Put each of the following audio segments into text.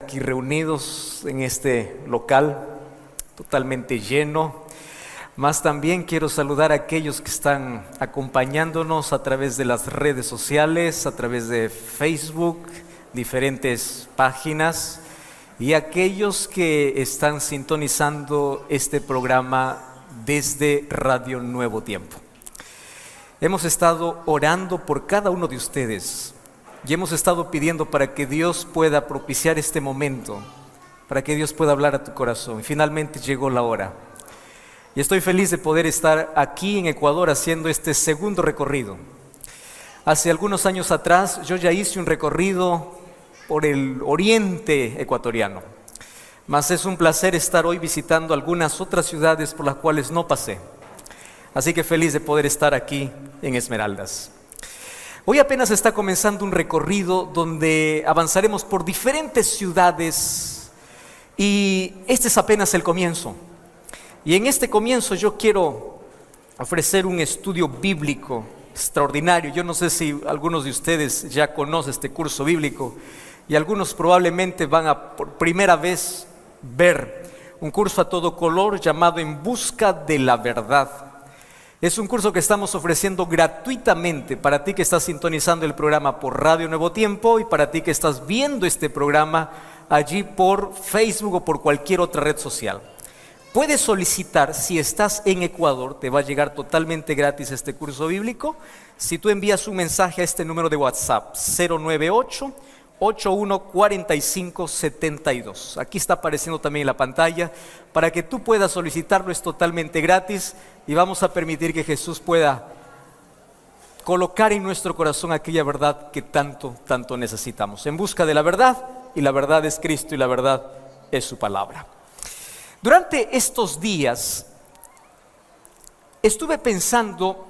aquí reunidos en este local totalmente lleno. Más también quiero saludar a aquellos que están acompañándonos a través de las redes sociales, a través de Facebook, diferentes páginas, y aquellos que están sintonizando este programa desde Radio Nuevo Tiempo. Hemos estado orando por cada uno de ustedes y hemos estado pidiendo para que Dios pueda propiciar este momento, para que Dios pueda hablar a tu corazón. Y finalmente llegó la hora. Y estoy feliz de poder estar aquí en Ecuador haciendo este segundo recorrido. Hace algunos años atrás yo ya hice un recorrido por el oriente ecuatoriano. Mas es un placer estar hoy visitando algunas otras ciudades por las cuales no pasé. Así que feliz de poder estar aquí en Esmeraldas. Hoy apenas está comenzando un recorrido donde avanzaremos por diferentes ciudades y este es apenas el comienzo. Y en este comienzo yo quiero ofrecer un estudio bíblico extraordinario. Yo no sé si algunos de ustedes ya conocen este curso bíblico y algunos probablemente van a por primera vez ver un curso a todo color llamado En Busca de la Verdad. Es un curso que estamos ofreciendo gratuitamente para ti que estás sintonizando el programa por Radio Nuevo Tiempo y para ti que estás viendo este programa allí por Facebook o por cualquier otra red social. Puedes solicitar, si estás en Ecuador, te va a llegar totalmente gratis este curso bíblico. Si tú envías un mensaje a este número de WhatsApp, 098-814572. Aquí está apareciendo también en la pantalla. Para que tú puedas solicitarlo es totalmente gratis y vamos a permitir que Jesús pueda colocar en nuestro corazón aquella verdad que tanto necesitamos. En busca de la verdad, y la verdad es Cristo y la verdad es su palabra. Durante estos días estuve pensando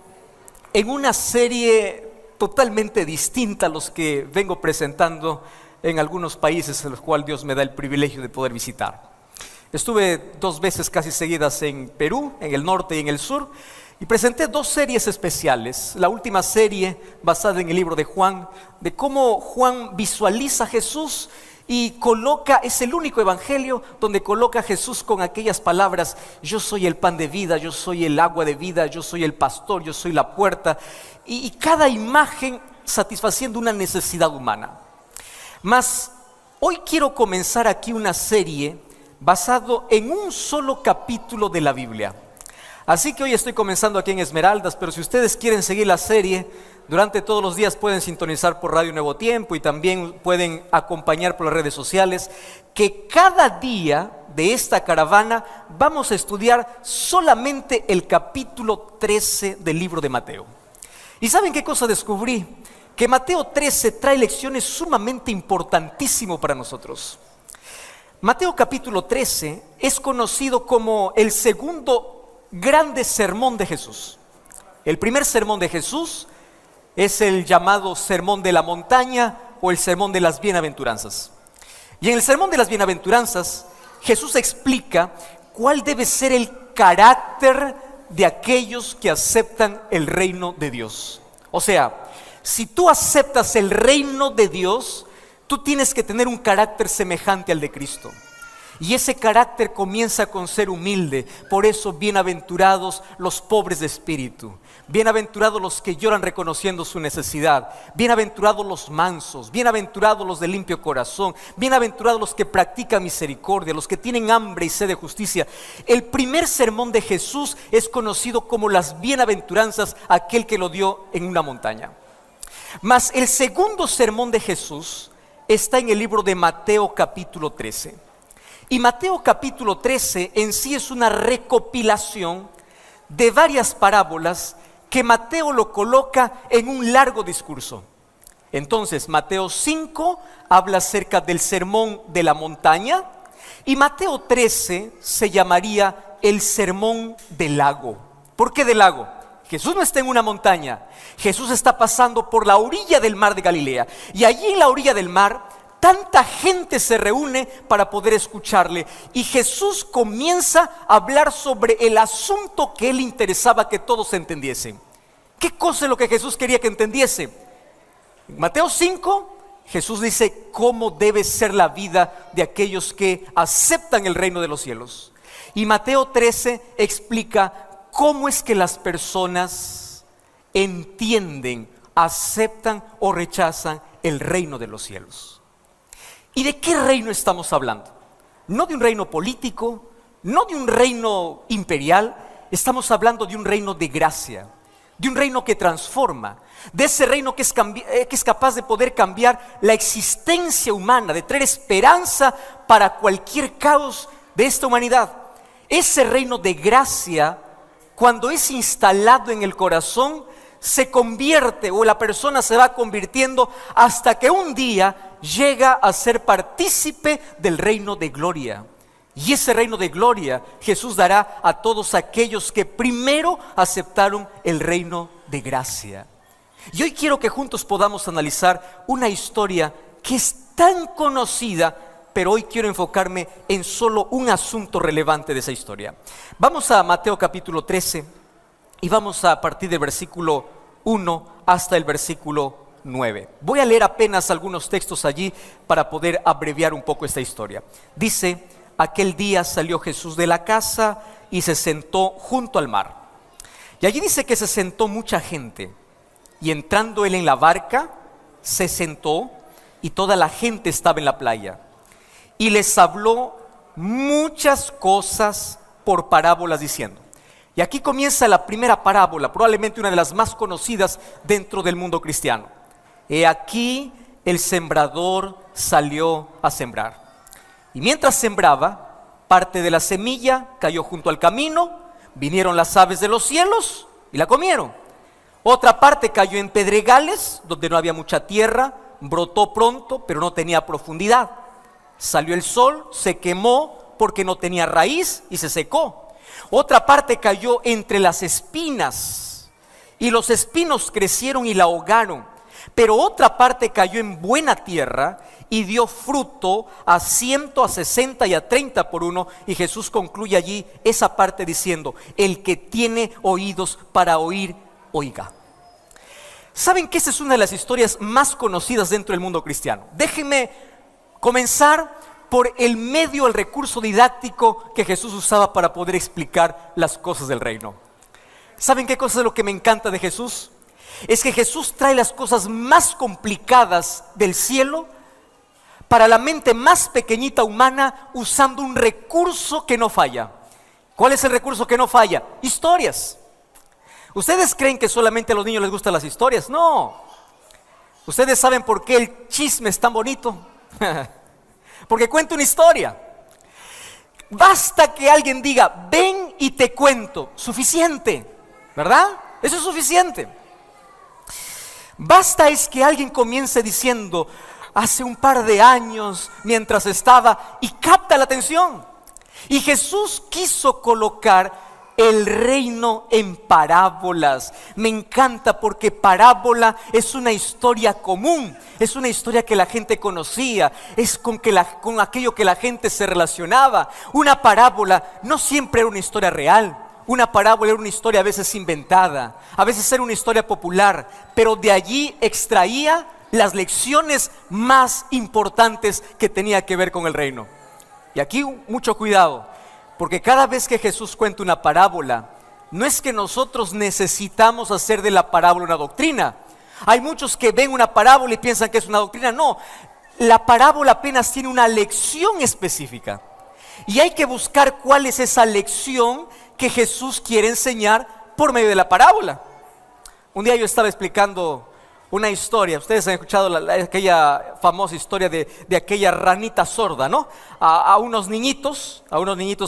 en una serie totalmente distinta a los que vengo presentando en algunos países en los cuales Dios me da el privilegio de poder visitar. Estuve 2 veces casi seguidas en Perú, en el norte y en el sur, y presenté 2 series especiales. La última serie basada en el libro de Juan, de cómo Juan visualiza a Jesús y es el único evangelio donde coloca a Jesús con aquellas palabras: yo soy el pan de vida, yo soy el agua de vida, yo soy el pastor, yo soy la puerta, y cada imagen satisfaciendo una necesidad humana. Mas hoy quiero comenzar aquí una serie basado en un solo capítulo de la Biblia. Así que hoy estoy comenzando aquí en Esmeraldas, pero si ustedes quieren seguir la serie, durante todos los días pueden sintonizar por Radio Nuevo Tiempo y también pueden acompañar por las redes sociales, que cada día de esta caravana vamos a estudiar solamente el capítulo 13 del libro de Mateo. ¿Y saben qué cosa descubrí? Que Mateo 13 trae lecciones sumamente importantísimas para nosotros. Mateo capítulo 13 es conocido como el segundo grande sermón de Jesús. El primer sermón de Jesús es el llamado Sermón de la Montaña o el Sermón de las Bienaventuranzas. Y en el Sermón de las Bienaventuranzas, Jesús explica cuál debe ser el carácter de aquellos que aceptan el reino de Dios. O sea, si tú aceptas el reino de Dios, tú tienes que tener un carácter semejante al de Cristo. Y ese carácter comienza con ser humilde. Por eso, bienaventurados los pobres de espíritu, bienaventurados los que lloran reconociendo su necesidad, bienaventurados los mansos, bienaventurados los de limpio corazón, bienaventurados los que practican misericordia, los que tienen hambre y sed de justicia. El primer sermón de Jesús es conocido como las bienaventuranzas, aquel que lo dio en una montaña. Mas el segundo sermón de Jesús está en el libro de Mateo capítulo 13. Y Mateo capítulo 13 en sí es una recopilación de varias parábolas que Mateo lo coloca en un largo discurso. Entonces Mateo 5 habla acerca del sermón de la montaña y Mateo 13 se llamaría el sermón del lago. ¿Por qué del lago? Jesús no está en una montaña, Jesús está pasando por la orilla del mar de Galilea y allí en la orilla del mar tanta gente se reúne para poder escucharle y Jesús comienza a hablar sobre el asunto que él interesaba que todos entendiesen. ¿Qué cosa es lo que Jesús quería que entendiese? En Mateo 5, Jesús dice cómo debe ser la vida de aquellos que aceptan el reino de los cielos. Y Mateo 13 explica cómo es que las personas entienden, aceptan o rechazan el reino de los cielos. ¿Y de qué reino estamos hablando? No de un reino político, no de un reino imperial, estamos hablando de un reino de gracia, de un reino que transforma, de ese reino que es capaz de poder cambiar la existencia humana, de traer esperanza para cualquier caos de esta humanidad. Ese reino de gracia, cuando es instalado en el corazón, se convierte, o la persona se va convirtiendo hasta que un día llega a ser partícipe del reino de gloria. Y ese reino de gloria Jesús dará a todos aquellos que primero aceptaron el reino de gracia. Y hoy quiero que juntos podamos analizar una historia que es tan conocida, pero hoy quiero enfocarme en solo un asunto relevante de esa historia. Vamos a Mateo capítulo 13 y vamos a partir del versículo 1 hasta el versículo 9. Voy a leer apenas algunos textos allí para poder abreviar un poco esta historia. Dice: aquel día salió Jesús de la casa y se sentó junto al mar. Y allí dice que se sentó mucha gente. Y entrando él en la barca, se sentó y toda la gente estaba en la playa. Y les habló muchas cosas por parábolas diciendo. Y aquí comienza la primera parábola, probablemente una de las más conocidas dentro del mundo cristiano. He aquí el sembrador salió a sembrar. Y mientras sembraba, parte de la semilla cayó junto al camino, vinieron las aves de los cielos y la comieron. Otra parte cayó en pedregales, donde no había mucha tierra, brotó pronto, pero no tenía profundidad. Salió el sol, se quemó porque no tenía raíz y se secó. Otra parte cayó entre las espinas, y los espinos crecieron y la ahogaron. Pero otra parte cayó en buena tierra y dio fruto a 100, a 60 y a 30 por uno. Y Jesús concluye allí esa parte diciendo: el que tiene oídos para oír, oiga. ¿Saben que esa es una de las historias más conocidas dentro del mundo cristiano? Déjenme comenzar por el medio, el recurso didáctico que Jesús usaba para poder explicar las cosas del reino. ¿Saben qué cosa es lo que me encanta de Jesús? Es que Jesús trae las cosas más complicadas del cielo para la mente más pequeñita humana, usando un recurso que no falla. ¿Cuál es el recurso que no falla? Historias. ¿Ustedes creen que solamente a los niños les gustan las historias? No. ¿Ustedes saben por qué el chisme es tan bonito? Porque cuenta una historia. Basta que alguien diga: ven y te cuento. Suficiente, ¿verdad? Eso es suficiente. Basta es que alguien comience diciendo: hace un par de años, mientras estaba, y capta la atención. Y Jesús quiso colocar el reino en parábolas. Me encanta porque parábola es una historia común, es una historia que la gente conocía, es con aquello que la gente se relacionaba. Una parábola no siempre era una historia real. Una parábola era una historia a veces inventada, a veces era una historia popular, pero de allí extraía las lecciones más importantes que tenía que ver con el reino. Y aquí mucho cuidado, porque cada vez que Jesús cuenta una parábola, no es que nosotros necesitamos hacer de la parábola una doctrina. Hay muchos que ven una parábola y piensan que es una doctrina. No, la parábola apenas tiene una lección específica. Y hay que buscar cuál es esa lección que Jesús quiere enseñar por medio de la parábola. Un día yo estaba explicando una historia. Ustedes han escuchado aquella famosa historia de aquella ranita sorda, ¿no? A unos niñitos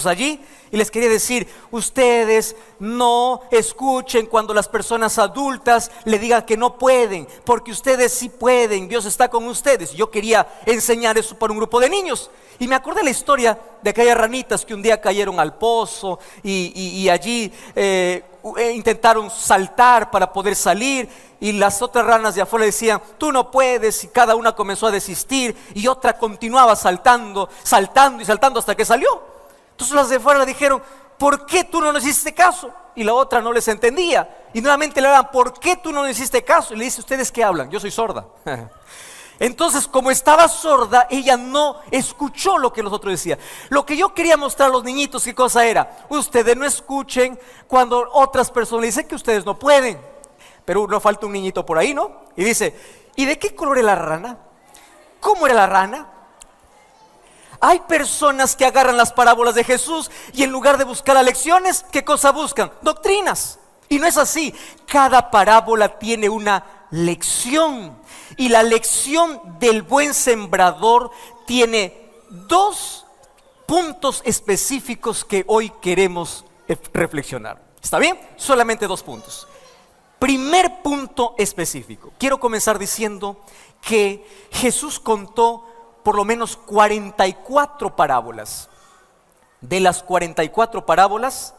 allí, y les quería decir: ustedes no escuchen cuando las personas adultas le digan que no pueden, porque ustedes sí pueden, Dios está con ustedes. Yo quería enseñar eso para un grupo de niños, y me acordé la historia de aquellas ranitas que un día cayeron al pozo y allí intentaron saltar para poder salir, y las otras ranas de afuera decían: tú no puedes, y cada una comenzó a desistir, y otra continuaba saltando hasta que salió. Entonces las de afuera le dijeron: ¿por qué tú no nos hiciste caso? Y la otra no les entendía, y nuevamente le hablan: ¿por qué tú no nos hiciste caso? Y le dice: ¿ustedes qué hablan? Yo soy sorda. Entonces, como estaba sorda, ella no escuchó lo que los otros decían. Lo que yo quería mostrar a los niñitos, ¿qué cosa era? Ustedes no escuchen cuando otras personas dicen que ustedes no pueden. Pero no falta un niñito por ahí, ¿no? Y dice, ¿y de qué color era la rana? ¿Cómo era la rana? Hay personas que agarran las parábolas de Jesús y en lugar de buscar lecciones, ¿qué cosa buscan? Doctrinas. Y no es así. Cada parábola tiene una lección. Y la lección del buen sembrador tiene dos puntos específicos que hoy queremos reflexionar. ¿Está bien? Solamente 2 puntos. Primer punto específico. Quiero comenzar diciendo que Jesús contó por lo menos 44 parábolas. De las 44 parábolas,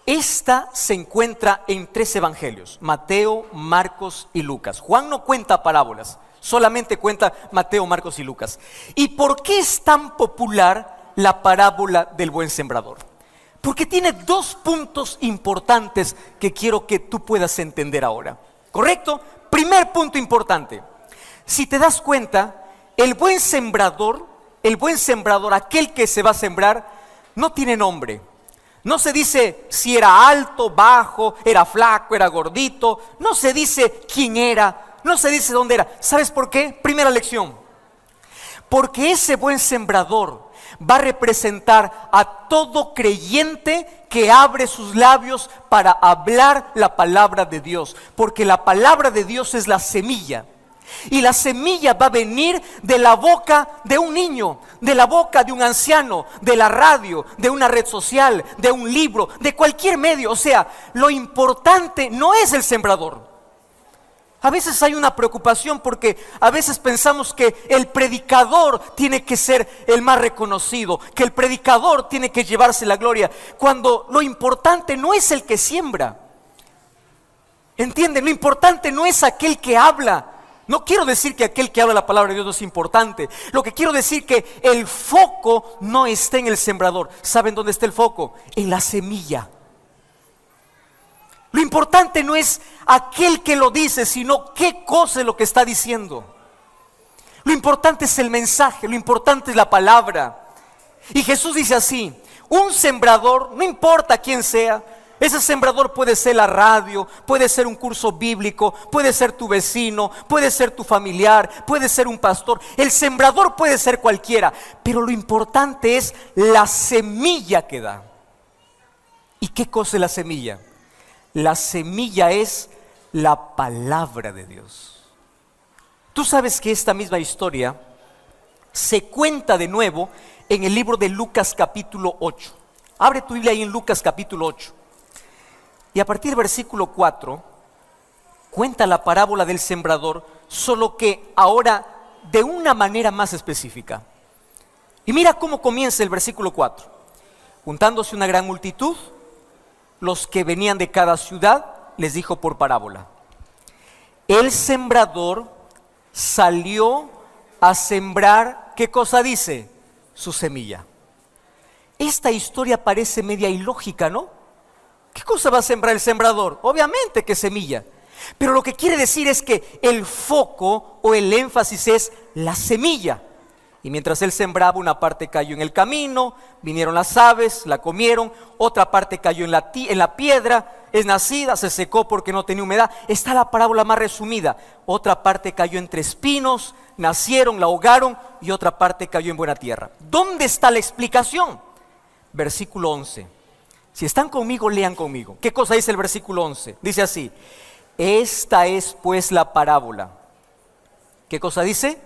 esta se encuentra en 3 evangelios: Mateo, Marcos y Lucas. Juan no cuenta parábolas, solamente cuenta Mateo, Marcos y Lucas. ¿Y por qué es tan popular la parábola del buen sembrador? Porque tiene 2 puntos importantes que quiero que tú puedas entender ahora. ¿Correcto? Primer punto importante. Si te das cuenta, el buen sembrador, aquel que se va a sembrar, no tiene nombre. No se dice si era alto, bajo, era flaco, era gordito. No se dice quién era, no se dice dónde era. ¿Sabes por qué? Primera lección. Porque ese buen sembrador va a representar a todo creyente que abre sus labios para hablar la palabra de Dios. Porque la palabra de Dios es la semilla. Y la semilla va a venir de la boca de un niño, de la boca de un anciano, de la radio, de una red social, de un libro, de cualquier medio. O sea, lo importante no es el sembrador. A veces hay una preocupación porque a veces pensamos que el predicador tiene que ser el más reconocido, que el predicador tiene que llevarse la gloria, cuando lo importante no es el que siembra. ¿Entienden? Lo importante no es aquel que habla. No quiero decir que aquel que habla la palabra de Dios no es importante. Lo que quiero decir que el foco no está en el sembrador. ¿Saben dónde está el foco? En la semilla. Lo importante no es aquel que lo dice, sino qué cosa es lo que está diciendo. Lo importante es el mensaje, lo importante es la palabra. Y Jesús dice así: un sembrador, no importa quién sea, ese sembrador puede ser la radio, puede ser un curso bíblico, puede ser tu vecino, puede ser tu familiar, puede ser un pastor. El sembrador puede ser cualquiera, pero lo importante es la semilla que da. ¿Y qué cosa es la semilla? La semilla es la palabra de Dios. Tú sabes que esta misma historia se cuenta de nuevo en el libro de Lucas capítulo 8. Abre tu Biblia ahí en Lucas capítulo 8. Y a partir del versículo 4 cuenta la parábola del sembrador, solo que ahora de una manera más específica. Y mira cómo comienza el versículo 4. Juntándose una gran multitud, los que venían de cada ciudad, les dijo por parábola: el sembrador salió a sembrar, ¿qué cosa dice? Su semilla. Esta historia parece media ilógica, ¿no? ¿Qué cosa va a sembrar el sembrador? Obviamente que semilla. Pero lo que quiere decir es que el foco o el énfasis es la semilla. Y mientras él sembraba, una parte cayó en el camino, vinieron las aves, la comieron. Otra parte cayó en la piedra, es nacida, se secó porque no tenía humedad. Está la parábola más resumida. Otra parte cayó entre espinos, nacieron, la ahogaron, y otra parte cayó en buena tierra. ¿Dónde está la explicación? Versículo 11. Si están conmigo, lean conmigo. ¿Qué cosa dice el versículo 11? Dice así: esta es pues la parábola. ¿Qué cosa dice?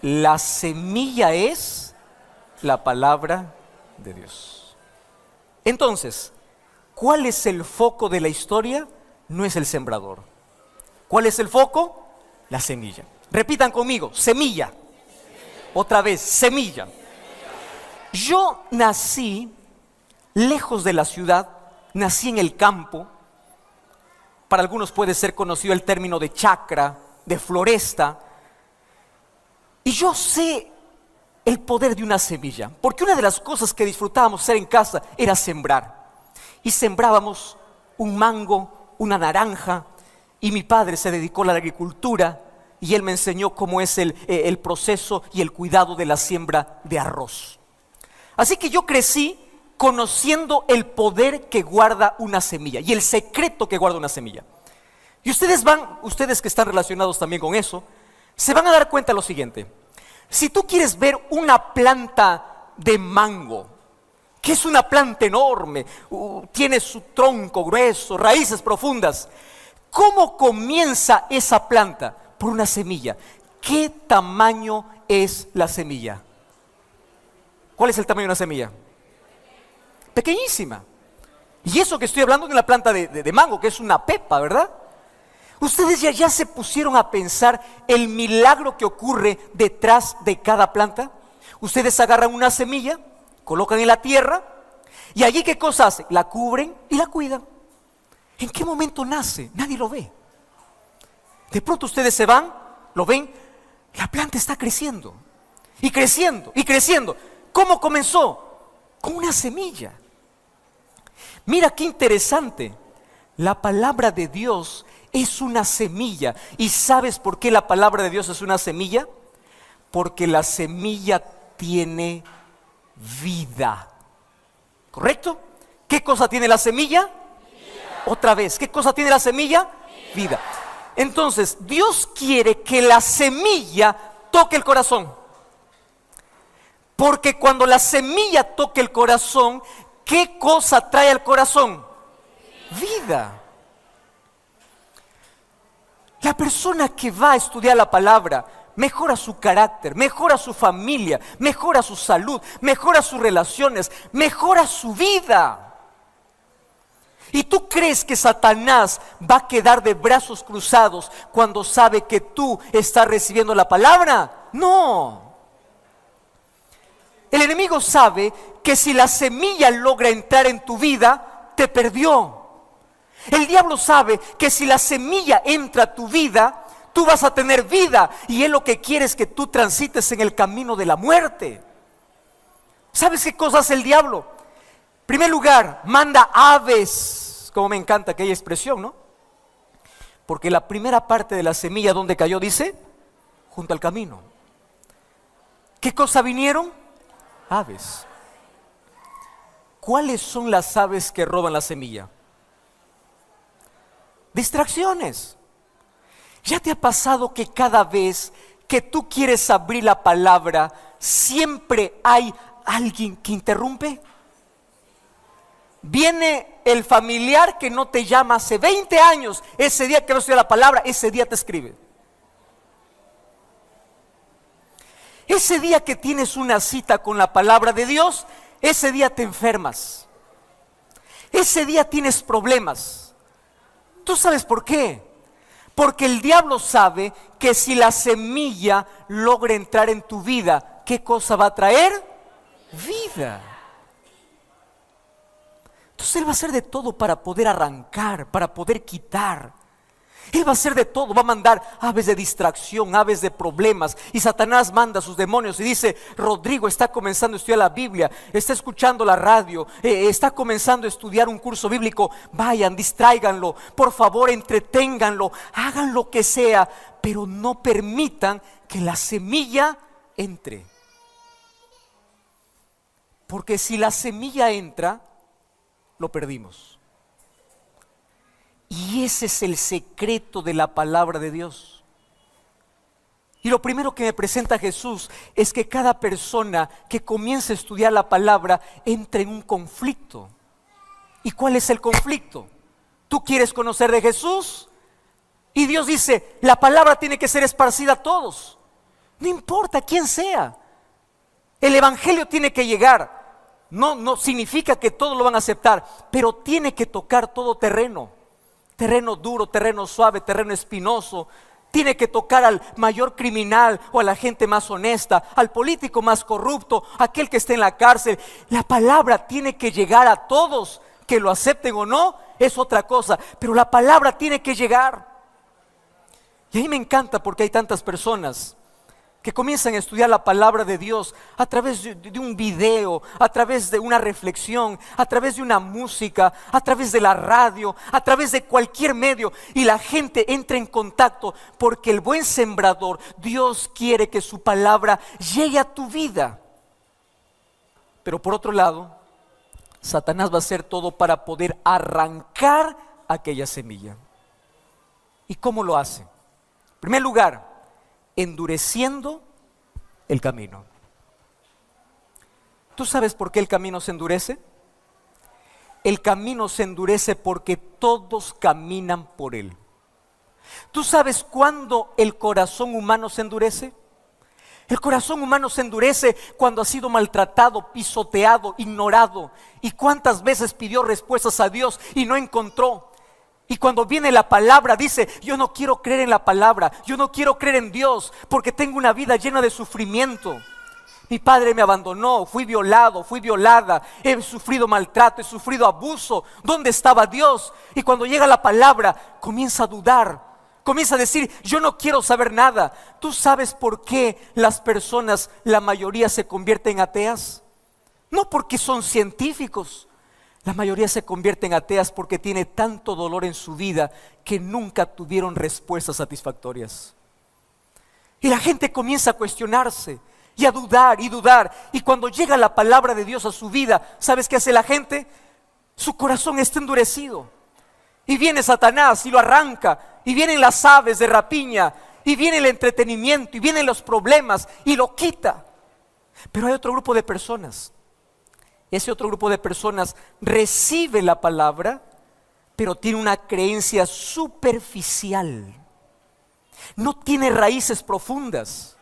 La semilla es la palabra de Dios. Entonces, ¿cuál es el foco de la historia? No es el sembrador. ¿Cuál es el foco? La semilla. Repitan conmigo: semilla. Otra vez, semilla. Yo nací lejos de la ciudad, nací en el campo. Para algunos puede ser conocido el término de chacra, de floresta. Y yo sé el poder de una semilla, porque una de las cosas que disfrutábamos hacer en casa era sembrar. Y sembrábamos un mango, una naranja, y mi padre se dedicó a la agricultura, y él me enseñó cómo es el proceso y el cuidado de la siembra de arroz. Así que yo crecí conociendo el poder que guarda una semilla y el secreto que guarda una semilla. Y ustedes que están relacionados también con eso, se van a dar cuenta de lo siguiente. Si tú quieres ver una planta de mango, que es una planta enorme, tiene su tronco grueso, raíces profundas, ¿cómo comienza esa planta? Por una semilla. ¿Qué tamaño es la semilla? ¿Cuál es el tamaño de una semilla? Pequeñísima. Y eso que estoy hablando de una planta de mango, que es una pepa, ¿verdad? ¿Ustedes ya se pusieron a pensar el milagro que ocurre detrás de cada planta? Ustedes agarran una semilla, colocan en la tierra, y allí ¿qué cosa hacen? La cubren y la cuidan. ¿En qué momento nace? Nadie lo ve. De pronto ustedes se van, lo ven, la planta está creciendo, y creciendo, y creciendo. ¿Cómo comenzó? Con una semilla. Mira qué interesante. La palabra de Dios es una semilla. ¿Y sabes por qué la palabra de Dios es una semilla? Porque la semilla tiene vida. ¿Correcto? ¿Qué cosa tiene la semilla? Vida. Otra vez, ¿qué cosa tiene la semilla? Vida. Entonces, Dios quiere que la semilla toque el corazón. Porque cuando la semilla toque el corazón, ¿qué cosa trae al corazón? Vida. La persona que va a estudiar la palabra mejora su carácter, mejora su familia, mejora su salud, mejora sus relaciones, mejora su vida. ¿Y tú crees que Satanás va a quedar de brazos cruzados cuando sabe que tú estás recibiendo la palabra? No. El enemigo sabe que si la semilla logra entrar en tu vida, te perdió. El diablo sabe que si la semilla entra a tu vida, tú vas a tener vida. Y él lo que quiere es que tú transites en el camino de la muerte. ¿Sabes qué cosa hace el diablo? En primer lugar, manda aves. Como me encanta aquella expresión, ¿no? Porque la primera parte de la semilla, ¿dónde cayó? Dice, junto al camino. ¿Qué cosa vinieron? Aves. ¿Cuáles son las aves que roban la semilla? Distracciones. ¿Ya te ha pasado que cada vez que tú quieres abrir la palabra, siempre hay alguien que interrumpe? Viene el familiar que no te llama hace 20 años, ese día que vas a estudiar la palabra, ese día te escribe. Ese día que tienes una cita con la palabra de Dios, ese día te enfermas. Ese día tienes problemas. ¿Tú sabes por qué? Porque el diablo sabe que si la semilla logra entrar en tu vida, ¿qué cosa va a traer? Vida. Entonces él va a hacer de todo para poder arrancar, para poder quitar. Él va a hacer de todo, va a mandar aves de distracción, aves de problemas. Y Satanás manda a sus demonios y dice: Rodrigo está comenzando a estudiar la Biblia, está escuchando la radio, está comenzando a estudiar un curso bíblico. Vayan, distráiganlo, por favor entreténganlo, hagan lo que sea, pero no permitan que la semilla entre. Porque si la semilla entra, lo perdimos. Y ese es el secreto de la palabra de Dios. Y lo primero que me presenta Jesús es que cada persona que comienza a estudiar la palabra entra en un conflicto. ¿Y cuál es el conflicto? ¿Tú quieres conocer de Jesús? Y Dios dice, la palabra tiene que ser esparcida a todos. No importa quién sea. El evangelio tiene que llegar. No significa que todos lo van a aceptar, pero tiene que tocar todo terreno. Terreno duro, terreno suave, terreno espinoso. Tiene que tocar al mayor criminal o a la gente más honesta, al político más corrupto, aquel que esté en la cárcel. La palabra tiene que llegar a todos, que lo acepten o no, es otra cosa, pero la palabra tiene que llegar. Y a mí me encanta porque hay tantas personas que comienzan a estudiar la palabra de Dios a través de un video, a través de una reflexión, a través de una música, a través de la radio, a través de cualquier medio, y la gente entra en contacto, porque el buen sembrador, Dios quiere que su palabra llegue a tu vida. Pero por otro lado, Satanás va a hacer todo para poder arrancar aquella semilla. ¿Y cómo lo hace? En primer lugar, endureciendo el camino. ¿Tú sabes por qué el camino se endurece? El camino se endurece porque todos caminan por él. ¿Tú sabes cuándo el corazón humano se endurece? El corazón humano se endurece cuando ha sido maltratado, pisoteado, ignorado. ¿Y cuántas veces pidió respuestas a Dios y no encontró? Y cuando viene la palabra dice: yo no quiero creer en la palabra, yo no quiero creer en Dios, porque tengo una vida llena de sufrimiento. Mi padre me abandonó, fui violado, fui violada, he sufrido maltrato, he sufrido abuso. ¿Dónde estaba Dios? Y cuando llega la palabra, comienza a dudar, comienza a decir: yo no quiero saber nada. ¿Tú sabes por qué las personas, la mayoría, se convierten en ateas? No porque son científicos. La mayoría se convierten en ateas porque tiene tanto dolor en su vida que nunca tuvieron respuestas satisfactorias. Y la gente comienza a cuestionarse y a dudar y dudar. Y cuando llega la palabra de Dios a su vida, ¿sabes qué hace la gente? Su corazón está endurecido. Y viene Satanás y lo arranca. Y vienen las aves de rapiña. Y viene el entretenimiento. Y vienen los problemas y lo quita. Pero hay otro grupo de personas. Ese otro grupo de personas recibe la palabra, pero tiene una creencia superficial. No tiene raíces profundas.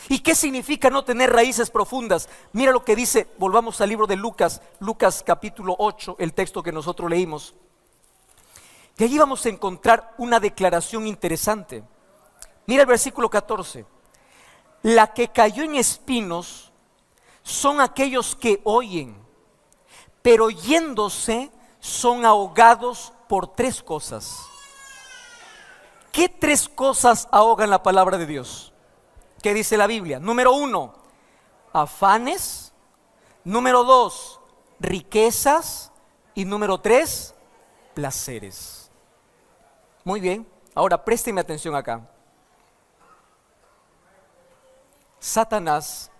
¿Y qué significa no tener raíces profundas? Mira lo que dice, volvamos al libro de Lucas, Lucas capítulo 8, el texto que nosotros leímos. Y allí vamos a encontrar una declaración interesante. Mira el versículo 14. La que cayó en espinos son aquellos que oyen, pero yéndose son ahogados por tres cosas. ¿Qué tres cosas ahogan la palabra de Dios? ¿Qué dice la Biblia? Número 1, afanes. Número 2, riquezas. Y número 3, placeres. Muy bien, ahora présteme atención acá. Satanás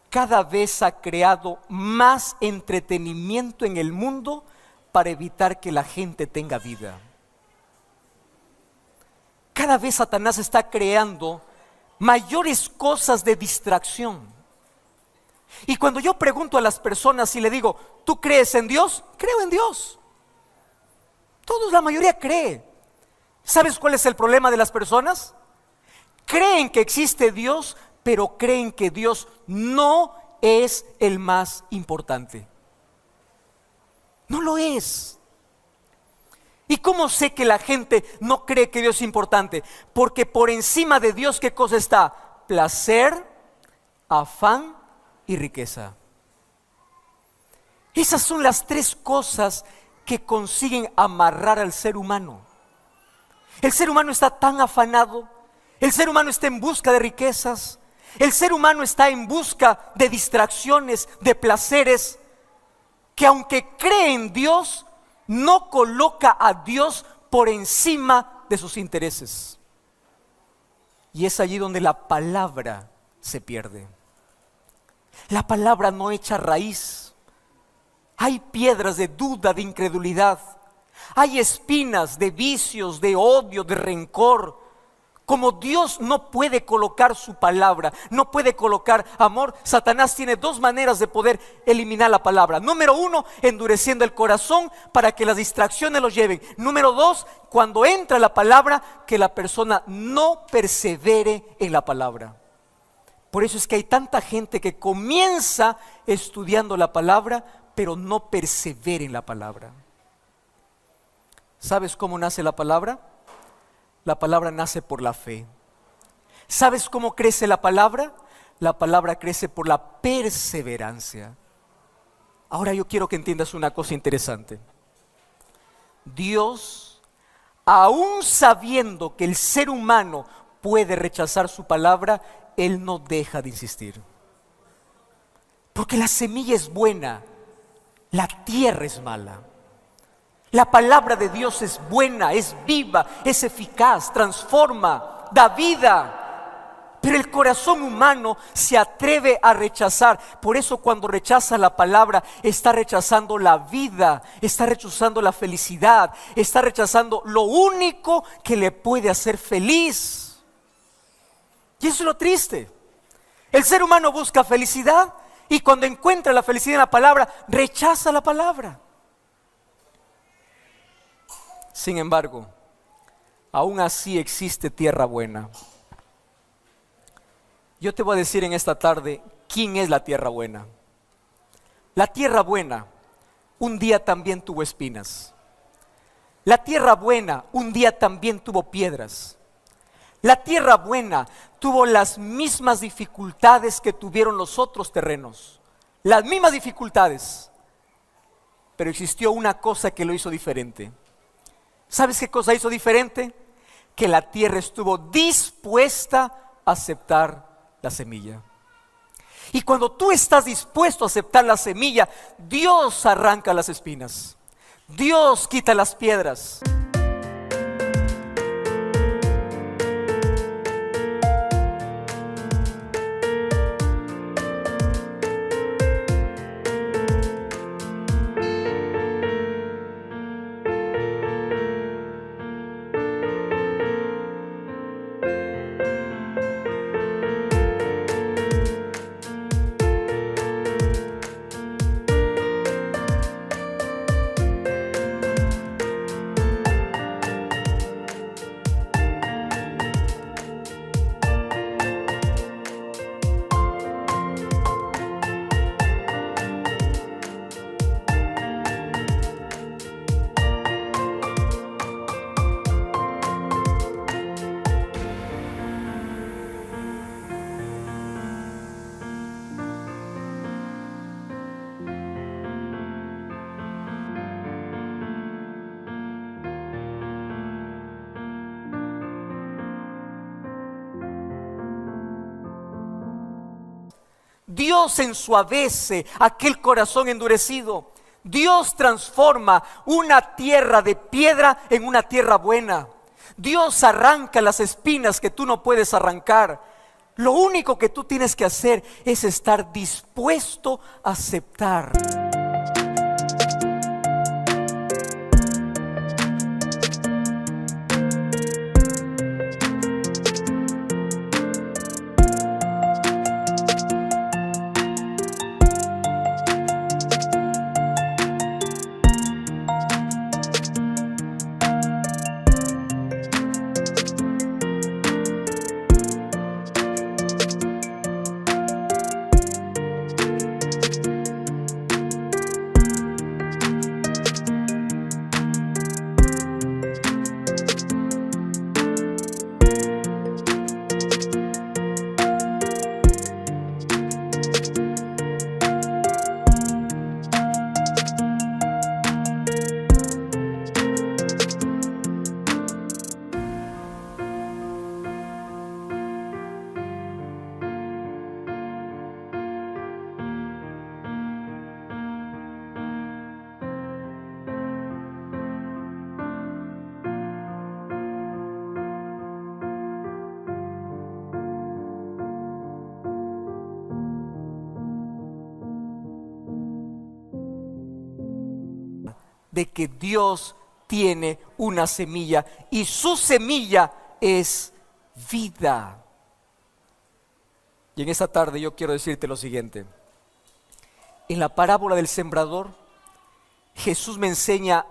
cada vez ha creado más entretenimiento en el mundo para evitar que la gente tenga vida. Cada vez Satanás está creando mayores cosas de distracción. Y cuando yo pregunto a las personas y le digo: ¿tú crees en Dios? Creo en Dios. Todos, la mayoría cree. ¿Sabes cuál es el problema de las personas? Creen que existe Dios, pero creen que Dios no es el más importante. No lo es. ¿Y cómo sé que la gente no cree que Dios es importante? Porque por encima de Dios, ¿qué cosa está? Placer, afán y riqueza. Esas son las tres cosas que consiguen amarrar al ser humano. El ser humano está tan afanado, el ser humano está en busca de riquezas, el ser humano está en busca de distracciones, de placeres, que aunque cree en Dios, no coloca a Dios por encima de sus intereses. Y es allí donde la palabra se pierde. La palabra no echa raíz. Hay piedras de duda, de incredulidad. Hay espinas de vicios, de odio, de rencor. Como Dios no puede colocar su palabra, no puede colocar amor, Satanás tiene dos maneras de poder eliminar la palabra. Número 1, endureciendo el corazón para que las distracciones lo lleven. Número 2, cuando entra la palabra, que la persona no persevere en la palabra. Por eso es que hay tanta gente que comienza estudiando la palabra, pero no persevera en la palabra. ¿Sabes cómo nace la palabra? La palabra nace por la fe. ¿Sabes cómo crece la palabra? La palabra crece por la perseverancia. Ahora yo quiero que entiendas una cosa interesante. Dios, aún sabiendo que el ser humano puede rechazar su palabra, Él no deja de insistir. Porque la semilla es buena, la tierra es mala. La palabra de Dios es buena, es viva, es eficaz, transforma, da vida. Pero el corazón humano se atreve a rechazar. Por eso cuando rechaza la palabra, está rechazando la vida, está rechazando la felicidad, está rechazando lo único que le puede hacer feliz. Y eso es lo triste. El ser humano busca felicidad y cuando encuentra la felicidad en la palabra, rechaza la palabra. Sin embargo, aún así existe tierra buena. Yo te voy a decir en esta tarde, ¿quién es la tierra buena? La tierra buena un día también tuvo espinas. La tierra buena un día también tuvo piedras. La tierra buena tuvo las mismas dificultades que tuvieron los otros terrenos. Las mismas dificultades. Pero existió una cosa que lo hizo diferente. ¿Sabes qué cosa hizo diferente? Que la tierra estuvo dispuesta a aceptar la semilla. Y cuando tú estás dispuesto a aceptar la semilla, Dios arranca las espinas. Dios quita las piedras. Dios ensuavece aquel corazón endurecido. Dios transforma una tierra de piedra en una tierra buena. Dios arranca las espinas que tú no puedes arrancar. Lo único que tú tienes que hacer es estar dispuesto a aceptar. De que Dios tiene una semilla y su semilla es vida. Y en esta tarde yo quiero decirte lo siguiente. En la parábola del sembrador, Jesús me enseña